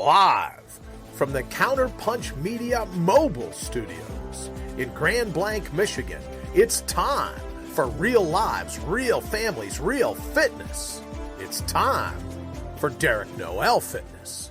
live from the Counterpunch Media Mobile Studios in Grand Blanc, Michigan. It's time for real lives, real families, real fitness. It's time for Derek Noel Fitness.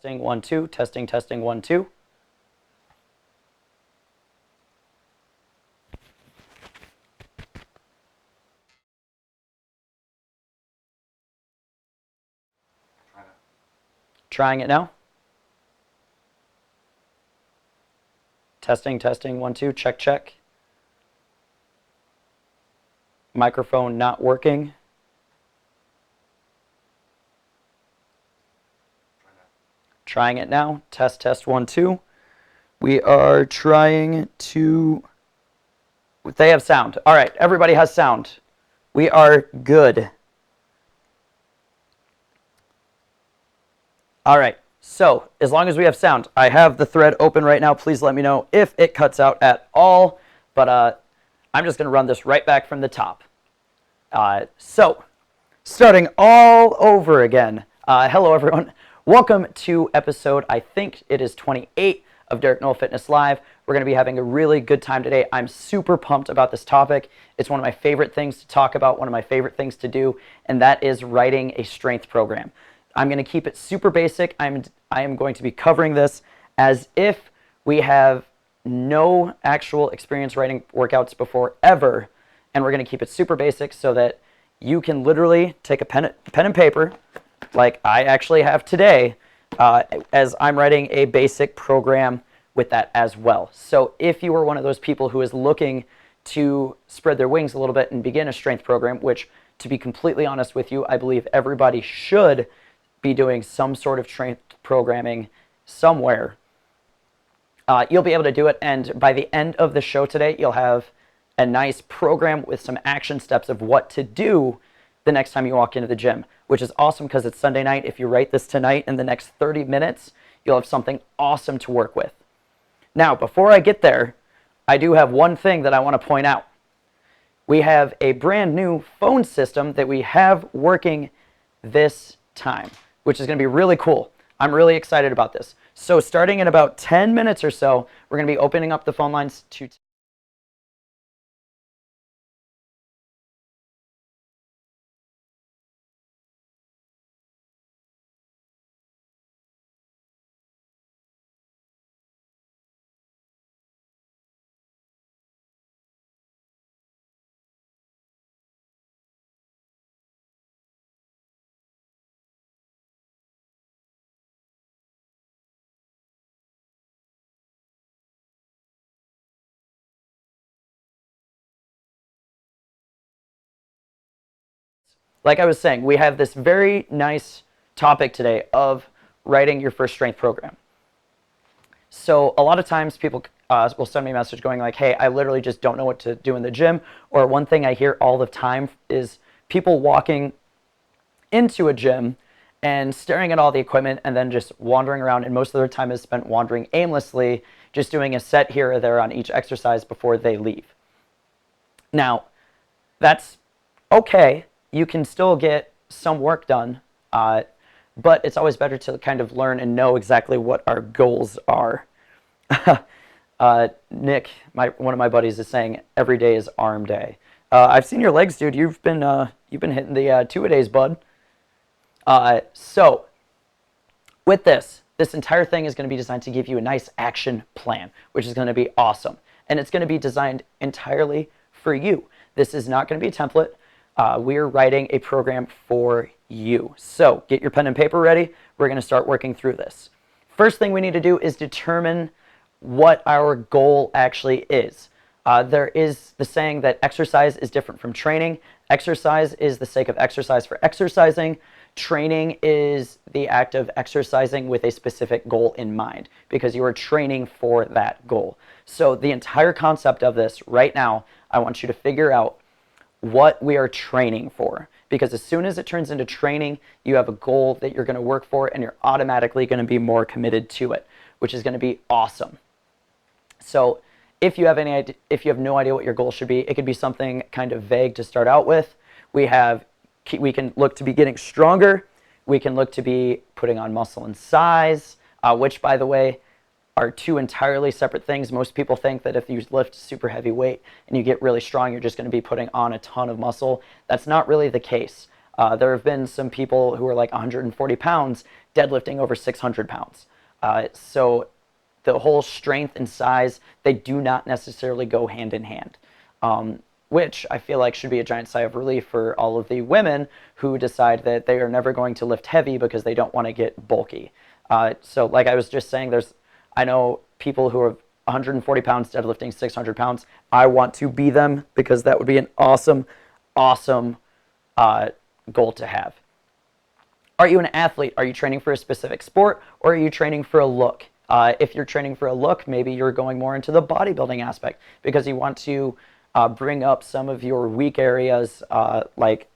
Testing 1 2, testing 1 2. Trying it now. Testing 1 2, check. Microphone not working. Trying it now. Test 1 2. We are trying to. They have sound. All right, everybody has sound. We are good. All right, so as long as we have sound, I have the thread open right now. Please let me know if it cuts out at all, but I'm just going to run this right back from the top. So, starting all over again. Hello, everyone. Welcome to episode, I think it is 28 of Derek Noel Fitness Live. We're going to be having a really good time today. I'm super pumped about this topic. It's one of my favorite things to talk about, one of my favorite things to do, and that is writing a strength program. I'm going to keep it super basic. I am going to be covering this as if we have no actual experience writing workouts before ever, and we're going to keep it super basic so that you can literally take a pen and paper, like I actually have today, as I'm writing a basic program with that as well. So if you are one of those people who is looking to spread their wings a little bit and begin a strength program, which, to be completely honest with you, I believe everybody should be doing some sort of strength programming somewhere, you'll be able to do it. And by the end of the show today, you'll have a nice program with some action steps of what to do the next time you walk into the gym, which is awesome because it's Sunday night. If you write this tonight, in the next 30 minutes, you'll have something awesome to work with. Now, before I get there, I do have one thing that I want to point out. We have a brand new phone system that we have working this time, which is going to be really cool. I'm really excited about this. So starting in about 10 minutes or so, we're going to be opening up the phone lines to... Like I was saying, we have this very nice topic today of writing your first strength program. So a lot of times people will send me a message going like, hey, I literally just don't know what to do in the gym. Or one thing I hear all the time is people walking into a gym and staring at all the equipment and then just wandering around, and most of their time is spent wandering aimlessly, just doing a set here or there on each exercise before they leave. Now, that's okay. You can still get some work done, but it's always better to kind of learn and know exactly what our goals are. Nick, one of my buddies, is saying every day is arm day. I've seen your legs, dude. You've been hitting the two-a-days, bud. So with this entire thing is going to be designed to give you a nice action plan, which is going to be awesome, and it's going to be designed entirely for you. This is not going to be a template. We're writing a program for you. So get your pen and paper ready. We're going to start working through this. First thing we need to do is determine what our goal actually is. There is the saying that exercise is different from training. Exercise is the sake of exercise for exercising. Training is the act of exercising with a specific goal in mind because you are training for that goal. So the entire concept of this right now, I want you to figure out what we are training for, because as soon as it turns into training, you have a goal that you're going to work for and you're automatically going to be more committed to it, which is going to be awesome. So if you have no idea what your goal should be, it could be something kind of vague to start out with. We can look to be getting stronger. We can look to be putting on muscle and size, which, by the way, are two entirely separate things. Most people think that if you lift super heavy weight and you get really strong, you're just going to be putting on a ton of muscle. That's not really the case. There have been some people who are like 140 pounds deadlifting over 600 pounds. So the whole strength and size, they do not necessarily go hand in hand, which I feel like should be a giant sigh of relief for all of the women who decide that they are never going to lift heavy because they don't want to get bulky. So like I was just saying, I know people who are 140 pounds deadlifting 600 pounds. I want to be them because that would be an awesome, awesome goal to have. Are you an athlete? Are you training for a specific sport, or are you training for a look? If you're training for a look, maybe you're going more into the bodybuilding aspect because you want to bring up some of your weak areas, like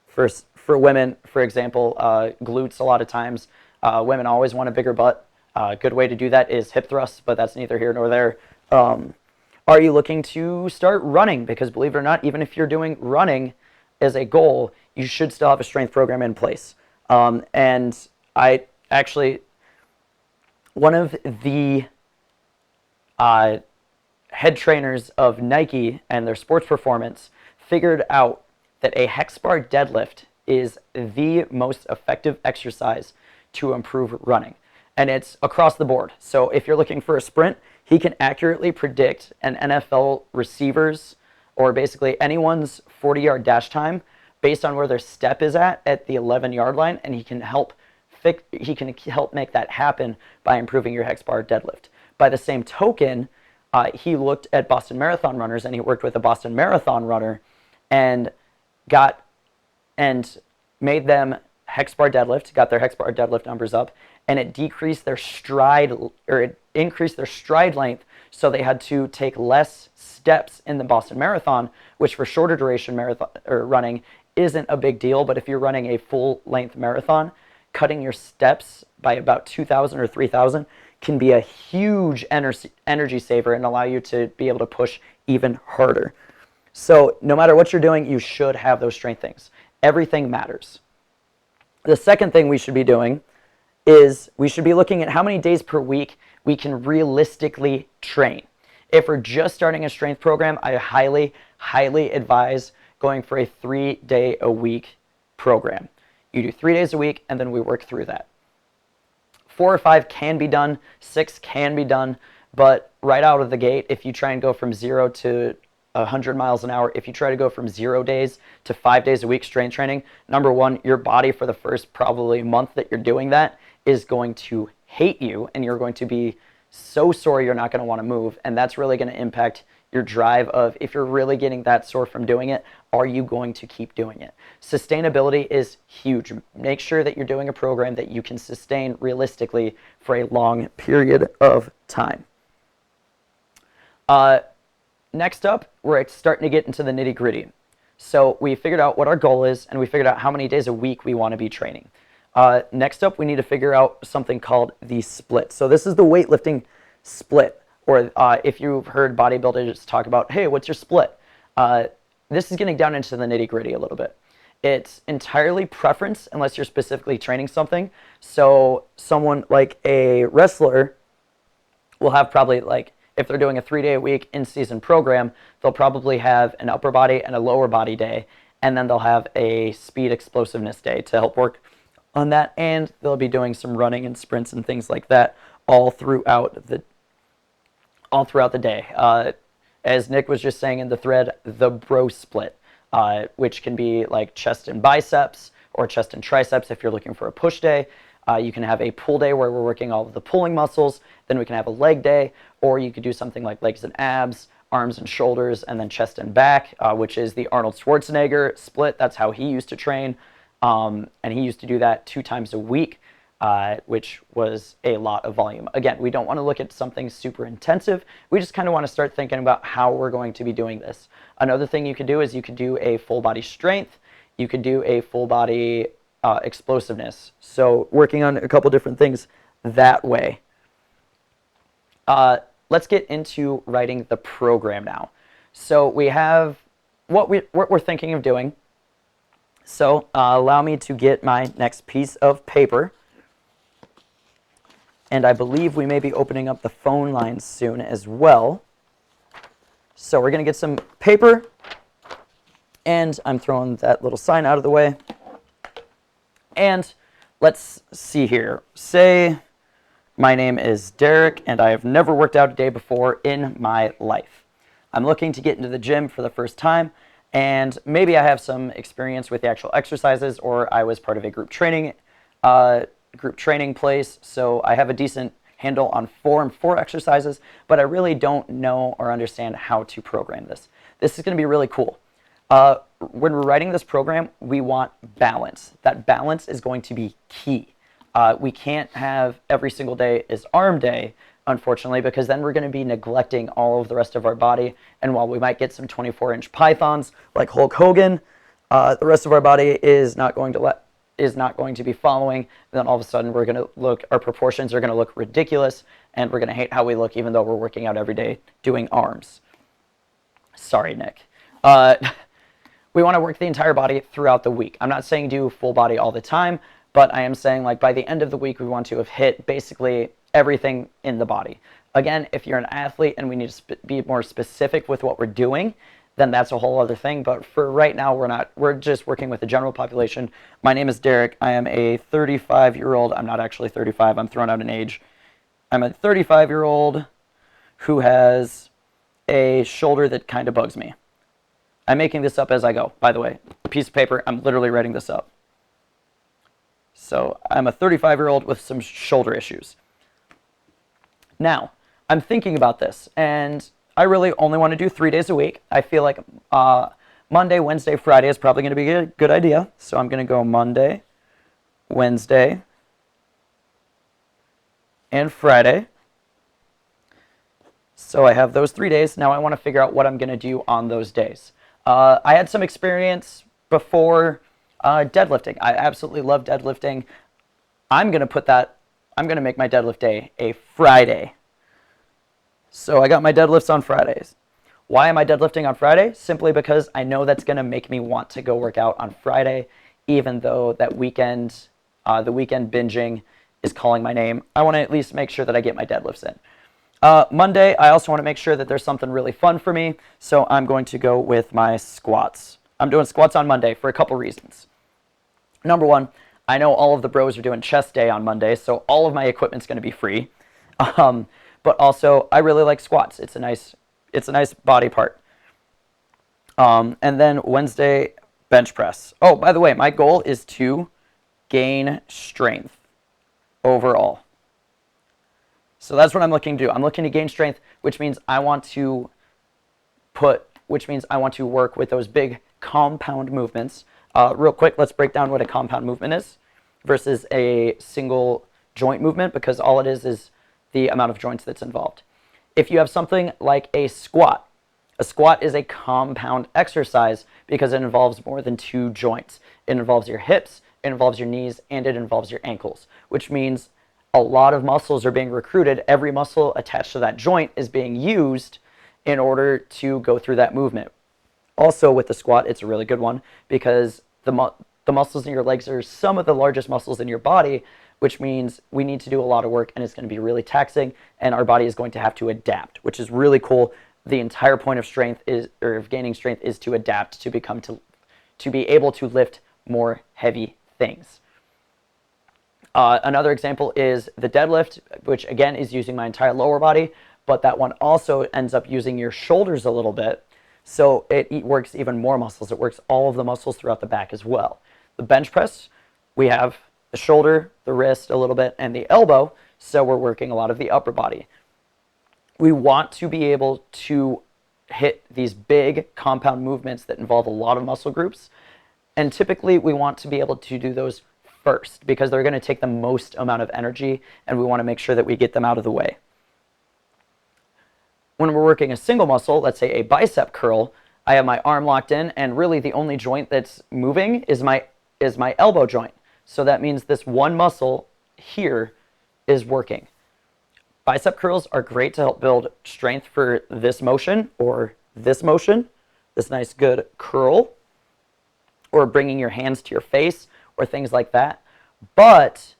for women, for example, glutes a lot of times. Women always want a bigger butt. A good way to do that is hip thrusts, but that's neither here nor there. Are you looking to start running? Because believe it or not, even if you're doing running as a goal, you should still have a strength program in place. And I actually, one of the head trainers of Nike and their sports performance figured out that a hex bar deadlift is the most effective exercise to improve running. And it's across the board. So if you're looking for a sprint, he can accurately predict an NFL receiver's, or basically anyone's 40-yard dash time based on where their step is at the 11-yard line, and he can help make that happen by improving your hex bar deadlift. By the same token, he looked at Boston Marathon runners, and he worked with a Boston Marathon runner and made them hex bar deadlift, got their hex bar deadlift numbers up, and it decreased their stride, or it increased their stride length, so they had to take less steps in the Boston Marathon, which for shorter duration marathon or running isn't a big deal, but if you're running a full length marathon, cutting your steps by about 2,000 or 3,000 can be a huge energy saver and allow you to be able to push even harder. So no matter what you're doing, you should have those strength things. Everything matters. The second thing we should be doing is we should be looking at how many days per week we can realistically train. If we're just starting a strength program, I highly, highly advise going for a 3-day-a-week program. You do 3 days a week, and then we work through that. 4 or 5 can be done, 6 can be done, but right out of the gate, if you try and go from 0 to 100 miles an hour, if you try to go from 0 days to 5 days a week strength training, number one, your body for the first probably month that you're doing that is going to hate you, and you're going to be so sore you're not going to want to move, and that's really going to impact your drive of, if you're really getting that sore from doing it, are you going to keep doing it? Sustainability is huge. Make sure that you're doing a program that you can sustain realistically for a long period of time. Next up, we're starting to get into the nitty-gritty. So we figured out what our goal is, and we figured out how many days a week we want to be training. Next up, we need to figure out something called the split. So this is the weightlifting split, or if you've heard bodybuilders talk about, hey, what's your split? This is getting down into the nitty-gritty a little bit. It's entirely preference unless you're specifically training something. So someone like a wrestler will have probably, like, if they're doing a 3-day-a-week in-season program, they'll probably have an upper body and a lower body day, and then they'll have a speed explosiveness day to help work on that, and they'll be doing some running and sprints and things like that all throughout the day. As Nick was just saying in the thread, the bro split, which can be like chest and biceps or chest and triceps if you're looking for a push day. You can have a pull day where we're working all of the pulling muscles. Then we can have a leg day, or you could do something like legs and abs, arms and shoulders, and then chest and back, which is the Arnold Schwarzenegger split. That's how he used to train. And he used to do that 2 times a week, which was a lot of volume. Again, we don't want to look at something super intensive. We just kind of want to start thinking about how we're going to be doing this. Another thing you could do is you could do a full body strength. You could do a full body explosiveness. So working on a couple different things that way. Let's get into writing the program now. So we have what we're thinking of doing. So allow me to get my next piece of paper. And I believe we may be opening up the phone lines soon as well. So we're going to get some paper. And I'm throwing that little sign out of the way. And let's see here. Say my name is Derek, and I have never worked out a day before in my life. I'm looking to get into the gym for the first time, and maybe I have some experience with the actual exercises, or I was part of a group training place, so I have a decent handle on form for exercises, but I really don't know or understand how to program this. This is going to be really cool. When we're writing this program, we want balance. That balance is going to be key. We can't have every single day is arm day, unfortunately, because then we're going to be neglecting all of the rest of our body. And while we might get some 24-inch pythons like Hulk Hogan, the rest of our body is not going to is not going to be following, then all of a sudden we're going to look, our proportions are going to look ridiculous, and we're going to hate how we look even though we're working out every day doing arms. Sorry, Nick. We want to work the entire body throughout the week. I'm not saying do full body all the time, but I am saying like by the end of the week, we want to have hit basically everything in the body. Again, if you're an athlete and we need to be more specific with what we're doing, then that's a whole other thing. But for right now, we're just working with the general population. My name is Derek. I am a 35-year-old. I'm not actually 35. I'm throwing out an age. I'm a 35-year-old who has a shoulder that kind of bugs me. I'm making this up as I go, by the way. A piece of paper, I'm literally writing this up. So I'm a 35-year-old with some shoulder issues. Now, I'm thinking about this, and I really only want to do 3 days a week. I feel like Monday, Wednesday, Friday is probably going to be a good idea. So I'm going to go Monday, Wednesday, and Friday. So I have those 3 days. Now I want to figure out what I'm going to do on those days. I had some experience before deadlifting. I absolutely love deadlifting. I'm going to make my deadlift day a Friday. So I got my deadlifts on Fridays. Why am I deadlifting on Friday? Simply because I know that's going to make me want to go work out on Friday, even though that weekend, the weekend binging is calling my name. I want to at least make sure that I get my deadlifts in. Monday, I also want to make sure that there's something really fun for me, so I'm going to go with my squats. I'm doing squats on Monday for a couple reasons. Number one, I know all of the bros are doing chest day on Monday, so all of my equipment's going to be free. But also, I really like squats. It's a nice body part. And then Wednesday, bench press. Oh, by the way, my goal is to gain strength overall. So that's what I'm looking to do. I'm looking to gain strength, which means I want to work with those big compound movements. Real quick, let's break down what a compound movement is versus a single joint movement, because all it is the amount of joints that's involved. If you have something like a squat is a compound exercise because it involves more than 2 joints. It involves your hips, it involves your knees, and it involves your ankles, which means a lot of muscles are being recruited. Every muscle attached to that joint is being used in order to go through that movement. Also with the squat, it's a really good one because the muscles in your legs are some of the largest muscles in your body, which means we need to do a lot of work and it's going to be really taxing and our body is going to have to adapt, which is really cool. The entire point of strength of gaining strength is to adapt to be able to lift more heavy things. Another example is the deadlift, which again is using my entire lower body, but that one also ends up using your shoulders a little bit. So it works even more muscles. It works all of the muscles throughout the back as well. The bench press, we have the shoulder, the wrist a little bit, and the elbow. So we're working a lot of the upper body. We want to be able to hit these big compound movements that involve a lot of muscle groups. And typically we want to be able to do those first because they're going to take the most amount of energy and we want to make sure that we get them out of the way. When we're working a single muscle, let's say a bicep curl, I have my arm locked in and really the only joint that's moving is my elbow joint. So that means this one muscle here is working. Bicep curls are great to help build strength for this motion or this motion, this nice good curl, or bringing your hands to your face or things like that. But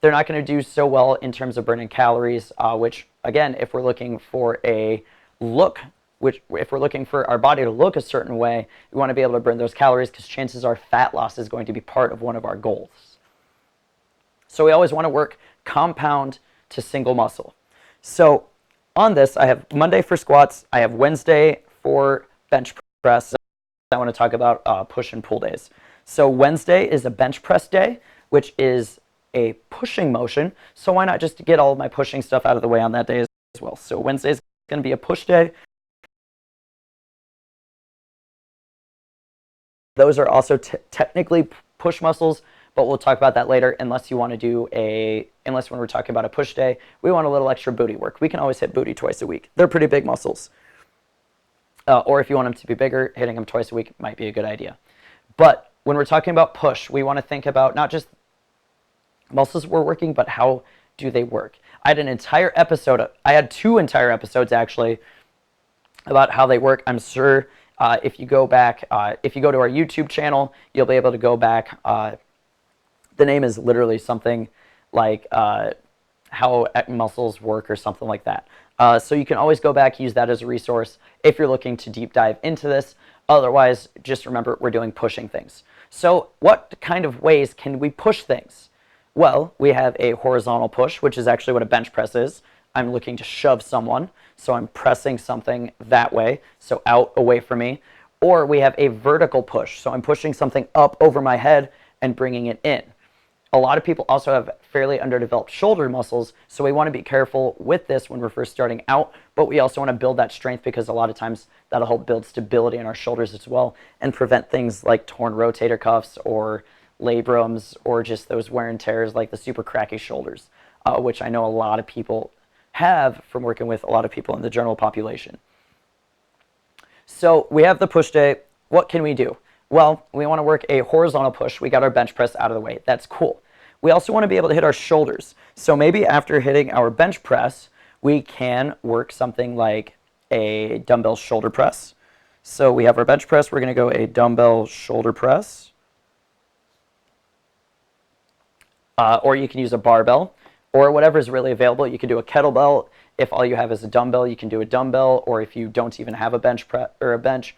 they're not going to do so well in terms of burning calories, which again, if we're looking for a look, if we're looking for our body to look a certain way, we want to be able to burn those calories because chances are fat loss is going to be part of one of our goals. So we always want to work compound to single muscle. So on this, I have Monday for squats, I have Wednesday for bench press. I want to talk about push and pull days. So Wednesday is a bench press day, which is a pushing motion. So why not just get all of my pushing stuff out of the way on that day as well? So Wednesday is going to be a push day. Those are also technically push muscles, but we'll talk about that later unless when we're talking about a push day, we want a little extra booty work. We can always hit booty twice a week. They're pretty big muscles. Or if you want them to be bigger, hitting them twice a week might be a good idea. But when we're talking about push, we want to think about not just muscles we're working, but how do they work. I had 2 entire episodes actually about how they work. I'm sure if you go back, if you go to our YouTube channel, you'll be able to go back. The name is literally something like how muscles work or something like that. So you can always go back, use that as a resource if you're looking to deep dive into this. Otherwise, just remember we're doing pushing things. So what kind of ways can we push things? Well, we have a horizontal push, which is actually what a bench press is. I'm looking to shove someone, so I'm pressing something that way, so out, away from me. Or we have a vertical push, so I'm pushing something up over my head and bringing it in. A lot of people also have fairly underdeveloped shoulder muscles, so we want to be careful with this when we're first starting out, but we also want to build that strength because a lot of times that'll help build stability in our shoulders as well and prevent things like torn rotator cuffs or labrums or just those wear and tears like the super cracky shoulders, which I know a lot of people have from working with a lot of people in the general population. So we have the push day. What can we do? Well, we want to work a horizontal push. We got our bench press out of the way. That's cool. We also want to be able to hit our shoulders. So maybe after hitting our bench press, we can work something like a dumbbell shoulder press. So we have our bench press. We're going to go a dumbbell shoulder press. Or you can use a barbell or whatever is really available. You can do a kettlebell. If all you have is a dumbbell, you can do a dumbbell. Or if you don't even have a bench press or a bench,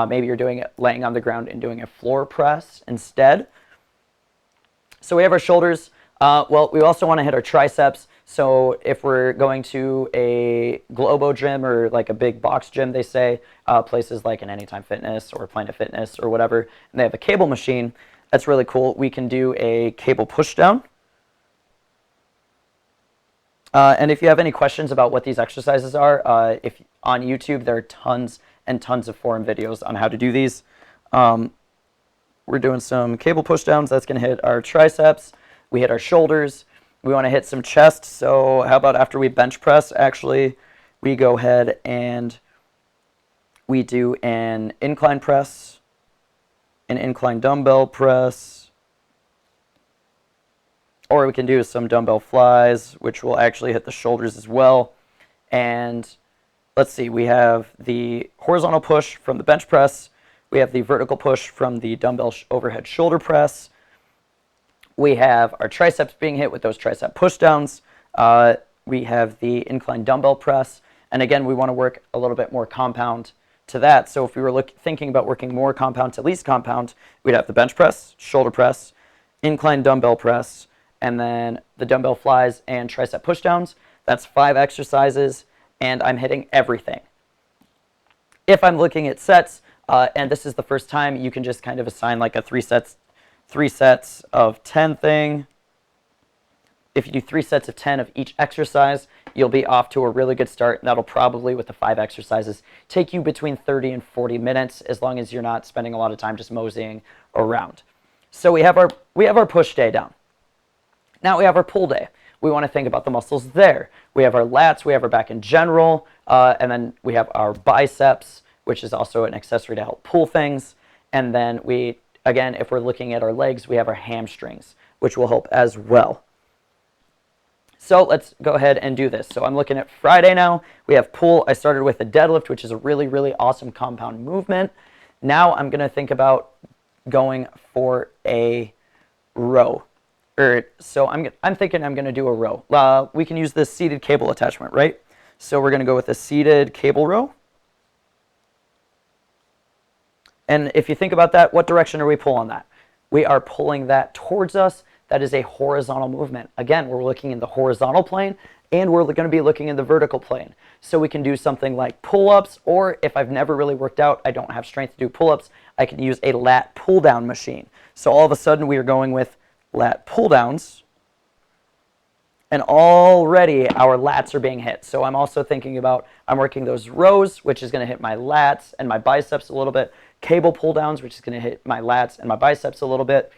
maybe you're doing it laying on the ground and doing a floor press instead. So we have our shoulders. Well, we also want to hit our triceps. So if we're going to a Globo gym or like a big box gym, they say, places like an Anytime Fitness or Planet Fitness or whatever, and they have a cable machine, that's really cool. We can do a cable push down. And if you have any questions about what these exercises are, if on YouTube, there are tons and tons of forum videos on how to do these. We're doing some cable push downs. That's going to hit our triceps. We hit our shoulders. We want to hit some chest. So how about after we bench press, actually, we go ahead and we do an incline press, an incline dumbbell press, or we can do some dumbbell flies, which will actually hit the shoulders as well. And let's see, we have the horizontal push from the bench press. We have the vertical push from the dumbbell overhead shoulder press. We have our triceps being hit with those tricep push downs. We have the incline dumbbell press. And again, we want to work a little bit more compound to that. So if we were thinking about working more compound to least compound, we'd have the bench press, shoulder press, incline dumbbell press, and then the dumbbell flies and tricep push downs. That's 5 exercises, and I'm hitting everything. If I'm looking at sets, and this is the first time, you can just kind of assign like a 3 sets of 10 thing. If you do 3 sets of 10 of each exercise, you'll be off to a really good start. And that'll probably, with the 5 exercises, take you between 30 and 40 minutes, as long as you're not spending a lot of time just moseying around. So we have our push day down. Now we have our pull day. We want to think about the muscles there. We have our lats, we have our back in general, and then we have our biceps, which is also an accessory to help pull things. And then we, again, if we're looking at our legs, we have our hamstrings, which will help as well. So let's go ahead and do this. So I'm looking at Friday now. We have pull. I started with a deadlift, which is a really, really awesome compound movement. Now I'm going to think about going for a row. So I'm thinking I'm going to do a row. We can use this seated cable attachment, right? So we're going to go with a seated cable row. And if you think about that, what direction are we pulling that? We are pulling that towards us. That is a horizontal movement. Again, we're looking in the horizontal plane, and we're going to be looking in the vertical plane. So we can do something like pull-ups, or if I've never really worked out, I don't have strength to do pull-ups, I can use a lat pull-down machine. So all of a sudden, we are going with lat pull-downs, and already our lats are being hit. So I'm also thinking about, I'm working those rows, which is going to hit my lats and my biceps a little bit, cable pull-downs, which is going to hit my lats and my biceps a little bit.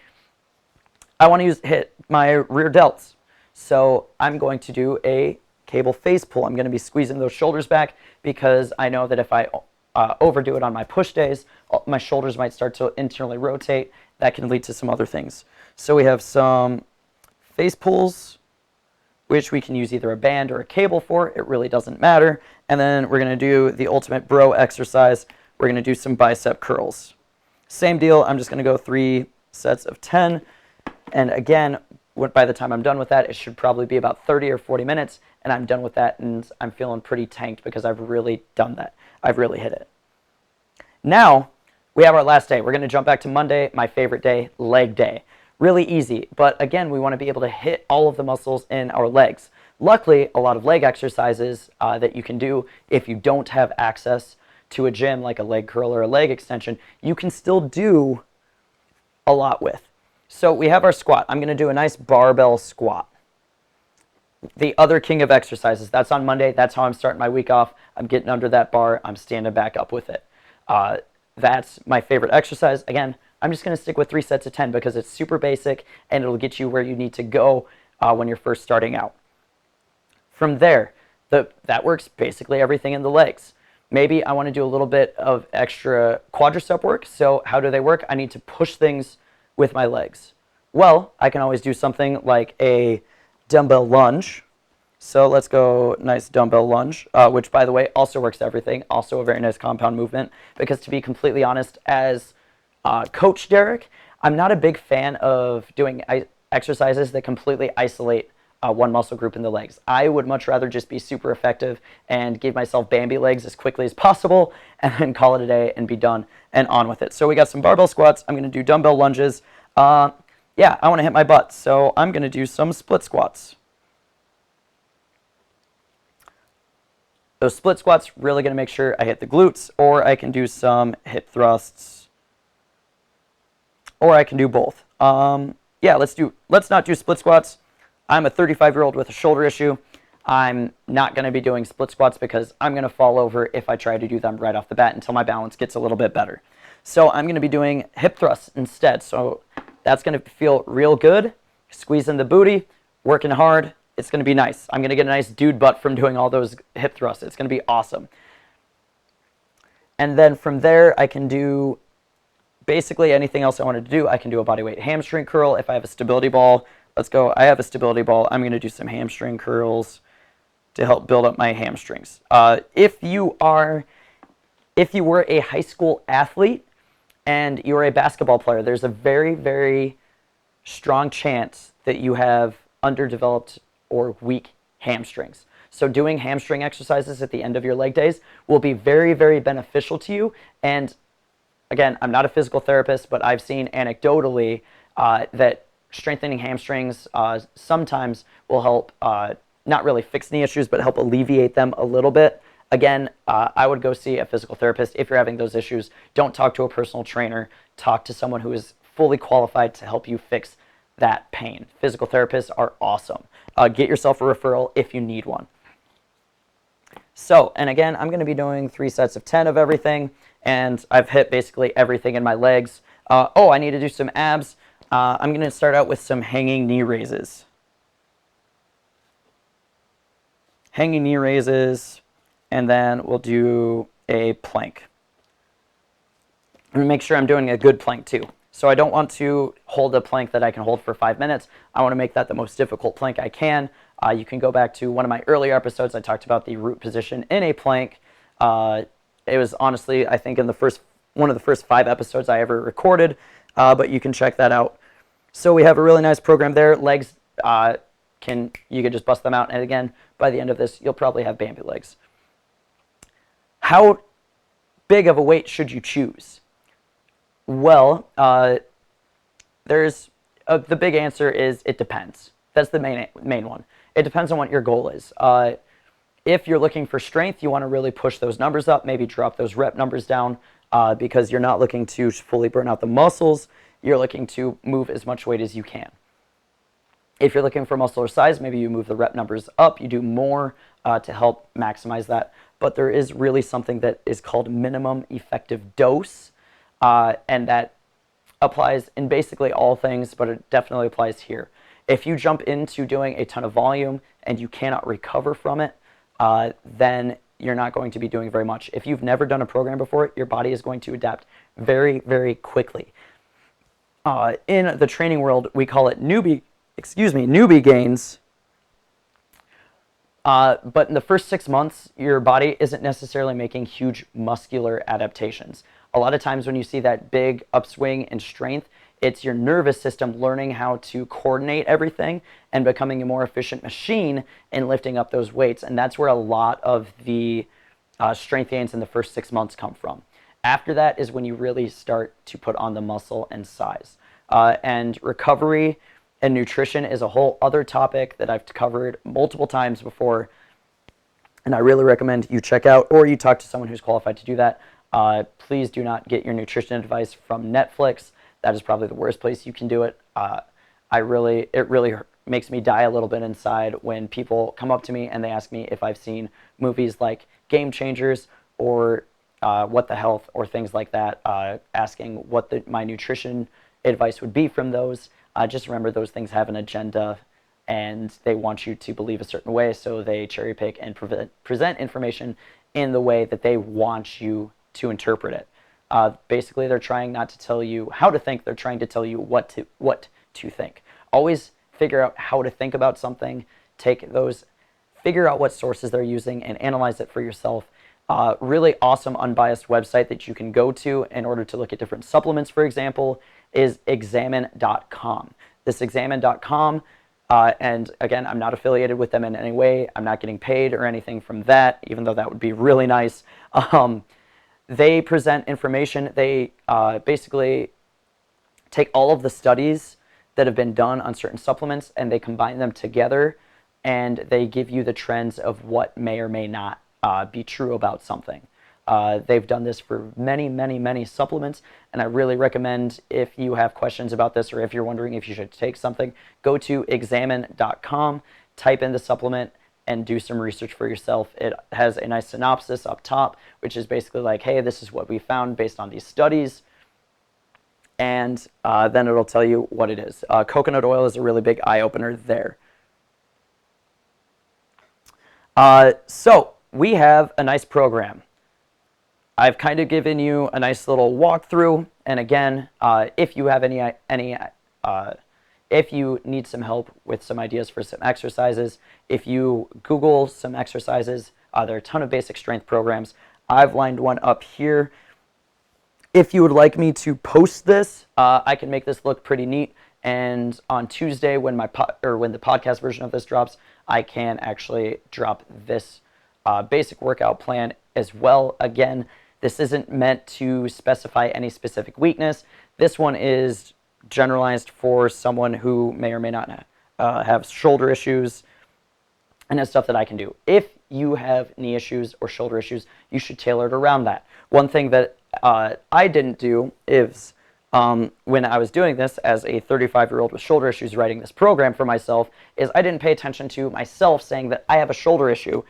I want to hit my rear delts. So I'm going to do a cable face pull. I'm going to be squeezing those shoulders back because I know that if I overdo it on my push days, my shoulders might start to internally rotate that can lead to some other things. So we have some face pulls, which we can use either a band or a cable for. It really doesn't matter. And then we're going to do the ultimate bro exercise. We're going to do some bicep curls. Same deal. I'm just going to go 3 sets of 10. And again, by the time I'm done with that, it should probably be about 30 or 40 minutes. And I'm done with that, and I'm feeling pretty tanked because I've really done that. I've really hit it. Now, we have our last day. We're going to jump back to Monday, my favorite day, leg day. Really easy, but again, we want to be able to hit all of the muscles in our legs. Luckily, a lot of leg exercises that you can do if you don't have access to a gym like a leg curl or a leg extension, you can still do a lot with. So we have our squat. I'm going to do a nice barbell squat. The other king of exercises, that's on Monday. That's how I'm starting my week off. I'm getting under that bar. I'm standing back up with it. That's my favorite exercise. Again, I'm just going to stick with 3 sets of 10 because it's super basic and it'll get you where you need to go when you're first starting out. From there, that works basically everything in the legs. Maybe I want to do a little bit of extra quadricep work. So how do they work? I need to push things with my legs. Well, I can always do something like a dumbbell lunge. So let's go nice dumbbell lunge, which by the way also works everything. Also a very nice compound movement because to be completely honest, as Coach Derek, I'm not a big fan of doing exercises that completely isolate one muscle group in the legs. I would much rather just be super effective and give myself Bambi legs as quickly as possible and then call it a day and be done and on with it. So we got some barbell squats. I'm going to do dumbbell lunges. Yeah, I want to hit my butt, so I'm going to do some split squats. Those split squats, really going to make sure I hit the glutes, or I can do some hip thrusts, or I can do both. Yeah, let's not do split squats. I'm a 35-year-old with a shoulder issue. I'm not going to be doing split squats because I'm going to fall over if I try to do them right off the bat until my balance gets a little bit better. So I'm going to be doing hip thrusts instead. So that's going to feel real good. Squeezing the booty, working hard. It's going to be nice. I'm going to get a nice dude butt from doing all those hip thrusts. It's going to be awesome. And then from there, I can do basically anything else I wanted to do. I can do a bodyweight hamstring curl if I have a stability ball. Let's go. I have a stability ball. I'm going to do some hamstring curls to help build up my hamstrings. If you were a high school athlete and you're a basketball player, there's a very, very strong chance that you have underdeveloped or weak hamstrings. So doing hamstring exercises at the end of your leg days will be very, very beneficial to you. And again, I'm not a physical therapist, but I've seen anecdotally that strengthening hamstrings sometimes will help not really fix knee issues, but help alleviate them a little bit. Again, I would go see a physical therapist if you're having those issues. Don't talk to a personal trainer. Talk to someone who is fully qualified to help you fix that pain. Physical therapists are awesome. Get yourself a referral if you need one. So, and again, I'm going to be doing 3 sets of 10 of everything, and I've hit basically everything in my legs. Oh, I need to do some abs. I'm going to start out with some hanging knee raises. Hanging knee raises, and then we'll do a plank. And make sure I'm doing a good plank too. So I don't want to hold a plank that I can hold for 5 minutes. I want to make that the most difficult plank I can. You can go back to one of my earlier episodes. I talked about the root position in a plank. It was honestly, I think, in one of the first 5 episodes I ever recorded, but you can check that out. So we have a really nice program there. Legs, you can just bust them out. And again, by the end of this, you'll probably have Bambi legs. How big of a weight should you choose? Well, the big answer is it depends. That's the main one. It depends on what your goal is. If you're looking for strength, you want to really push those numbers up, maybe drop those rep numbers down because you're not looking to fully burn out the muscles. You're looking to move as much weight as you can. If you're looking for muscular size, maybe you move the rep numbers up. You do more to help maximize that. But there is really something that is called minimum effective dose. And that applies in basically all things, but it definitely applies here. If you jump into doing a ton of volume and you cannot recover from it, then you're not going to be doing very much. If you've never done a program before, your body is going to adapt very, very quickly. in the training world, we call it newbie gains. But in the first 6 months, your body isn't necessarily making huge muscular adaptations. A lot of times when you see that big upswing in strength, it's your nervous system learning how to coordinate everything and becoming a more efficient machine in lifting up those weights. And that's where a lot of the strength gains in the first 6 months come from. After that is when you really start to put on the muscle and size. And recovery and nutrition is a whole other topic that I've covered multiple times before, and I really recommend you check out, or you talk to someone who's qualified to do that. Please do not get your nutrition advice from Netflix. That is probably the worst place you can do it. It really makes me die a little bit inside when people come up to me and they ask me if I've seen movies like Game Changers or What the Health or things like that, asking what my nutrition advice would be from those. Just remember, those things have an agenda and they want you to believe a certain way, so they cherry pick and present information in the way that they want you to interpret it. Basically, they're trying not to tell you how to think, they're trying to tell you what to think. Always figure out how to think about something, figure out what sources they're using and analyze it for yourself. Really awesome unbiased website that you can go to in order to look at different supplements, for example, is examine.com. This examine.com, and again, I'm not affiliated with them in any way. I'm not getting paid or anything from that, even though that would be really nice. They present information. They basically take all of the studies that have been done on certain supplements and they combine them together, and they give you the trends of what may or may not be true about something. They've done this for many supplements, and I really recommend, if you have questions about this or if you're wondering if you should take something, go to examine.com, type in the supplement, and do some research for yourself. It has a nice synopsis up top, which is basically like, hey, this is what we found based on these studies, and then it'll tell you what it is. Coconut oil is a really big eye-opener there. So we have a nice program. I've kind of given you a nice little walkthrough, and again, if you have if you need some help with some ideas for some exercises, if you Google some exercises, there are a ton of basic strength programs. I've lined one up here. If you would like me to post this, I can make this look pretty neat, and on Tuesday when the podcast version of this drops, I can actually drop this basic workout plan as well. Again, this isn't meant to specify any specific weakness. This one is generalized for someone who may or may not have shoulder issues, and it's stuff that I can do. If you have knee issues or shoulder issues, you should tailor it around that. One thing that I didn't do is when I was doing this as a 35-year-old with shoulder issues writing this program for myself, is I didn't pay attention to myself saying that I have a shoulder issue,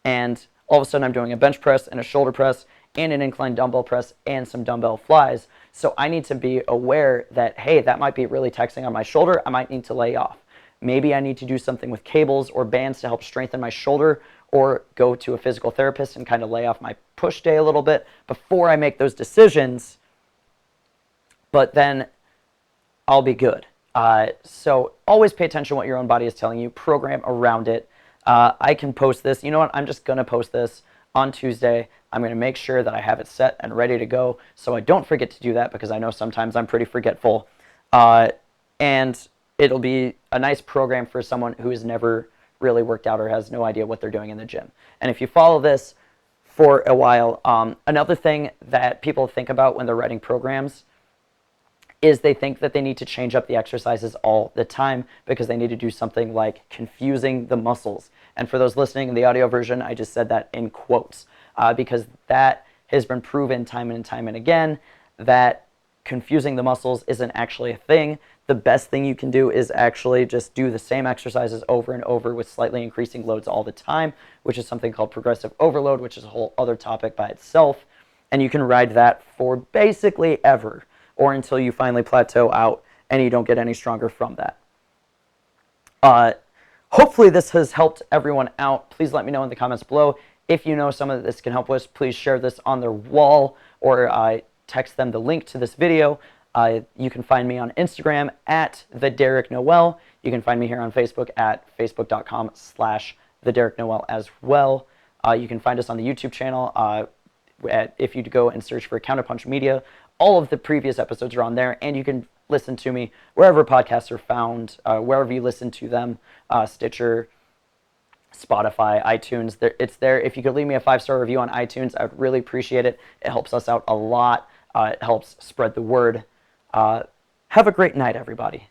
and all of a sudden I'm doing a bench press and a shoulder press and an incline dumbbell press and some dumbbell flies. So I need to be aware that, hey, that might be really taxing on my shoulder. I might need to lay off. Maybe I need to do something with cables or bands to help strengthen my shoulder, or go to a physical therapist and kind of lay off my push day a little bit before I make those decisions. But then I'll be good. So always pay attention to what your own body is telling you. Program around it. I can post this. You know what? I'm just going to post this on Tuesday. I'm going to make sure that I have it set and ready to go so I don't forget to do that, because I know sometimes I'm pretty forgetful. And it'll be a nice program for someone who has never really worked out or has no idea what they're doing in the gym. And if you follow this for a while, another thing that people think about when they're writing programs is they think that they need to change up the exercises all the time because they need to do something like confusing the muscles. And for those listening in the audio version, I just said that in quotes because that has been proven time and time and again that confusing the muscles isn't actually a thing. The best thing you can do is actually just do the same exercises over and over with slightly increasing loads all the time, which is something called progressive overload, which is a whole other topic by itself. And you can ride that for basically ever, or until you finally plateau out and you don't get any stronger from that. Hopefully this has helped everyone out. Please let me know in the comments below. If you know someone that this can help with, please share this on their wall or text them the link to this video. You can find me on Instagram at @TheDerekNoel. You can find me here on Facebook at facebook.com/TheDerekNoel as well. You can find us on the YouTube channel. If you go and search for Counterpunch Media, all of the previous episodes are on there, and you can listen to me wherever podcasts are found, wherever you listen to them, Stitcher, Spotify, iTunes. It's there. If you could leave me a 5-star review on iTunes, I would really appreciate it. It helps us out a lot. It helps spread the word. Have a great night, everybody.